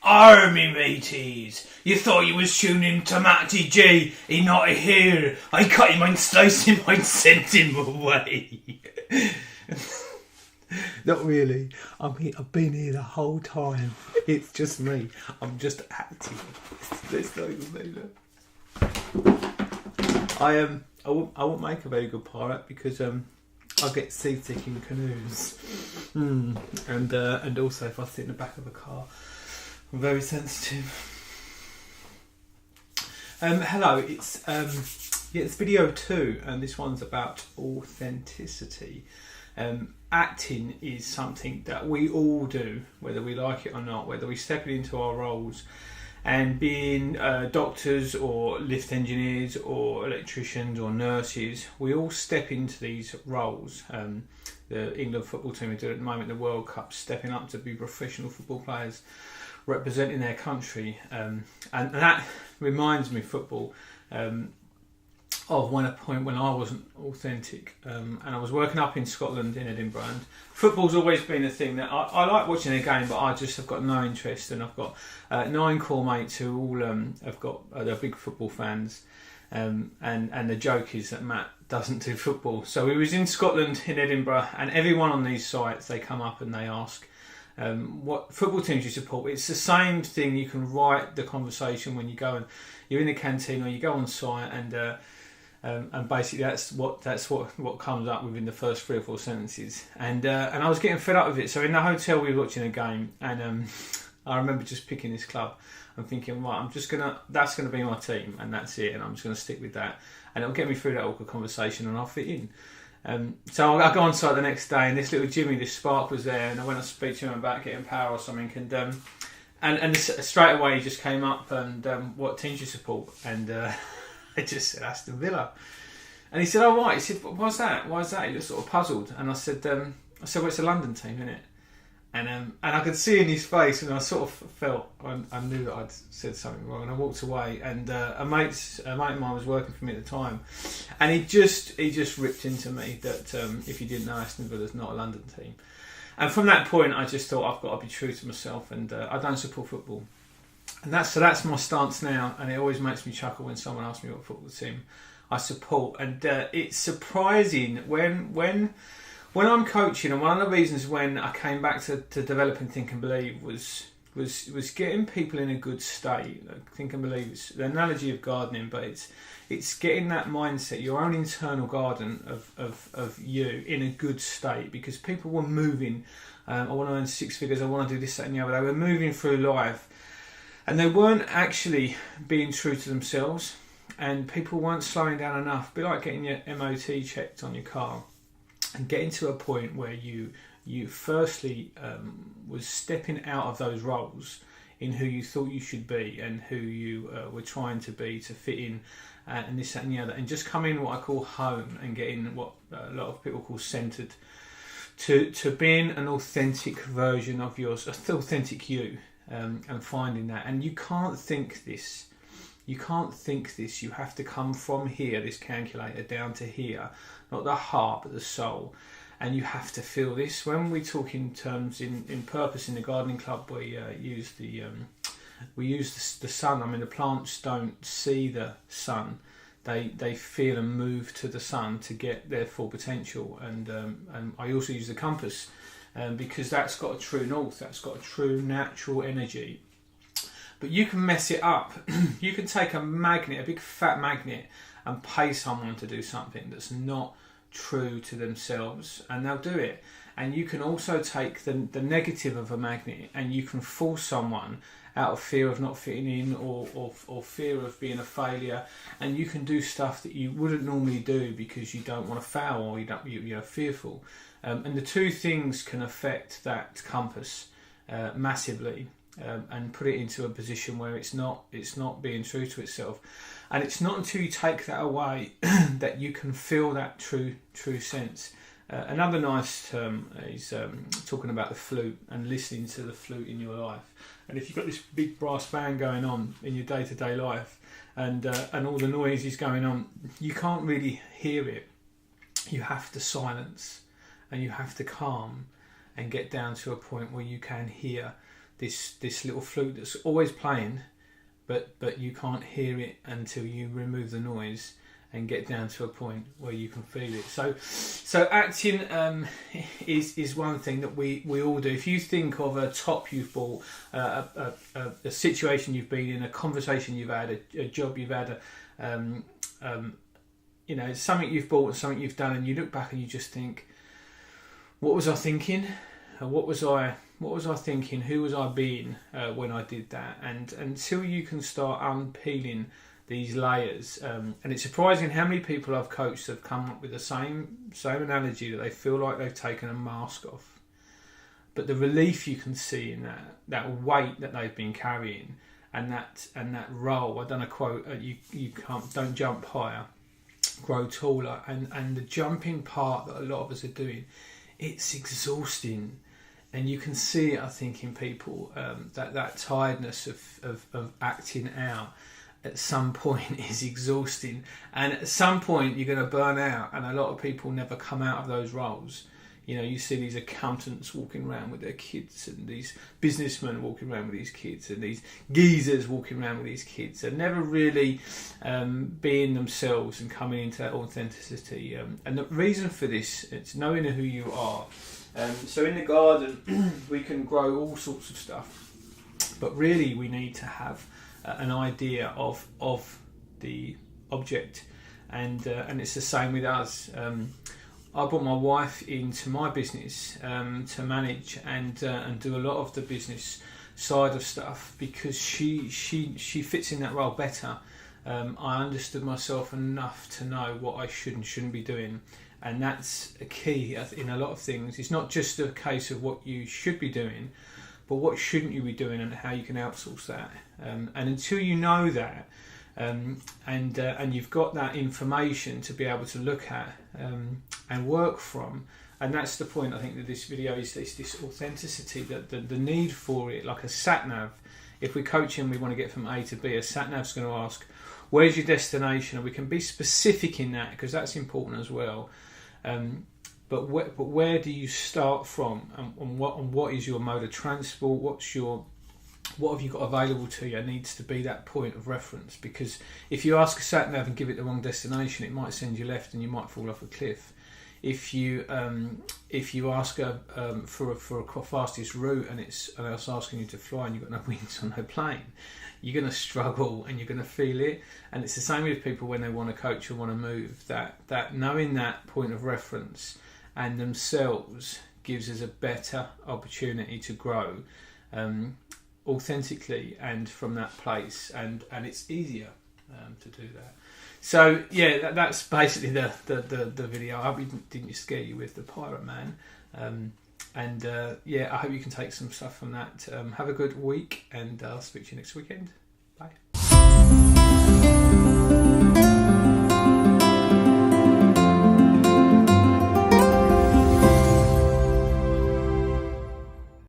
Army mateys, you thought you was tuning to Matty G. He not here. I cut him and sliced him and sent him away. Not really. I've been here the whole time. It's just me. I'm just acting. There's no me. I won't make a very good pirate because I get seasick in canoes, and also if I sit in the back of a car, I'm very sensitive. Hello, it's video 2, and this one's about authenticity. Acting is something that we all do, whether we like it or not, whether we step into our roles. And being doctors or lift engineers or electricians or nurses, we all step into these roles. The England football team are doing at the moment the World Cup, stepping up to be professional football players representing their country. And that reminds me, football, of a point when I wasn't authentic, and I was working up in Scotland in Edinburgh, and football's always been a thing that I like watching a game, but I just have got no interest. And I've got 9 core mates who all they're big football fans, and the joke is that Matt doesn't do football. So we was in Scotland in Edinburgh, and everyone on these sites, they come up and they ask what football teams you support. It's the same thing. You can write the conversation when you go and you're in the canteen or you go on site, and basically that's what comes up within the first 3 or 4 sentences. And I was getting fed up with it. So in the hotel we were watching a game, and I remember just picking this club and thinking, right, that's gonna be my team, and that's it, and I'm just gonna stick with that, and it'll get me through that awkward conversation, and I'll fit in. So I go on site the next day, and this little Jimmy, this spark was there, and I went to speak to him about getting power or something, and straight away he just came up and what teams you support, and I just said Aston Villa, and he said, "Oh right." He said, "Why's that? Why is that?" He looked sort of puzzled, and I said, "Well, it's a London team, isn't it?" And I could see in his face, and I sort of felt I knew that I'd said something wrong, and I walked away. And a mate of mine was working for me at the time, and he just ripped into me that if you didn't know, Aston Villa's not a London team. And from that point, I just thought I've got to be true to myself, and I don't support football. And that's my stance now, and it always makes me chuckle when someone asks me what football team I support. And it's surprising when I'm coaching, and one of the reasons when I came back to develop and Think and Believe was getting people in a good state. Think and Believe is the analogy of gardening, but it's getting that mindset, your own internal garden of you in a good state, because people were moving. I want to earn 6 figures, I want to do this, that and the other. They were moving through life, and they weren't actually being true to themselves, and people weren't slowing down enough. A bit like getting your MOT checked on your car, and getting to a point where you firstly was stepping out of those roles in who you thought you should be and who you were trying to be to fit in, and this, that and the other, and just coming what I call home, and getting what a lot of people call centred, to being an authentic version of yours, authentic you, and finding that. And you can't think this. You have to come from here, this calculator, down to here, not the heart but the soul, and you have to feel this. When we talk in terms in purpose in the gardening club, we use the sun. I mean, the plants don't see the sun; they feel and move to the sun to get their full potential. And I also use the compass, because that's got a true north, that's got a true natural energy. But you can mess it up. You can take a magnet, a big fat magnet, and pay someone to do something that's not true to themselves, and they'll do it. And you can also take the negative of a magnet, and you can fool someone out of fear of not fitting in, or fear of being a failure, and you can do stuff that you wouldn't normally do because you don't want to fail, or you're fearful. And the two things can affect that compass massively. And put it into a position where it's not being true to itself. And it's not until you take that away that you can feel that true sense. Another nice term is talking about the flute and listening to the flute in your life. And if you've got this big brass band going on in your day-to-day life, and all the noise is going on, you can't really hear it. You have to silence, and you have to calm and get down to a point where you can hear this little flute that's always playing, but you can't hear it until you remove the noise and get down to a point where you can feel it. So acting is one thing that we all do. If you think of a top you've bought, a situation you've been in, a conversation you've had, a job you've had, something you've bought and something you've done, and you look back and you just think, what was I thinking? What was I thinking? Who was I being when I did that? And until you can start unpeeling these layers, and it's surprising how many people I've coached have come up with the same analogy, that they feel like they've taken a mask off, but the relief you can see in that weight that they've been carrying, and that role. I've done a quote: don't jump higher, grow taller. And the jumping part that a lot of us are doing, it's exhausting. And you can see it, I think, in people, that tiredness of acting out at some point is exhausting. And at some point you're going to burn out. And a lot of people never come out of those roles. You see these accountants walking around with their kids, and these businessmen walking around with these kids, and these geezers walking around with these kids, and never really being themselves and coming into that authenticity. And the reason for this, it's knowing who you are. So in the garden, we can grow all sorts of stuff, but really we need to have an idea of the object, and it's the same with us. I brought my wife into my business to manage and do a lot of the business side of stuff, because she fits in that role better. I understood myself enough to know what I should and shouldn't be doing. And that's a key in a lot of things. It's not just a case of what you should be doing, but what shouldn't you be doing, and how you can outsource that. And until you know that, and you've got that information to be able to look at and work from, and that's the point, I think, that this video is this authenticity, that the need for it, like a sat nav. If we're coaching, we want to get from A to B, a sat nav's going to ask, where's your destination? And we can be specific in that, because that's important as well. But where do you start from, and what is your mode of transport? What have you got available to you? It needs to be that point of reference, because if you ask a sat nav and give it the wrong destination, it might send you left and you might fall off a cliff. If you ask for a fastest route and it's asking you to fly and you've got no wings on no plane, you're going to struggle and you're going to feel it. And it's the same with people when they want to coach or want to move. That knowing that point of reference and themselves gives us a better opportunity to grow authentically and from that place, and it's easier to do that. So yeah, that's basically the video. I hope it didn't scare you with the Pirate Man, and I hope you can take some stuff from that. Have a good week, and I'll speak to you next weekend. Bye.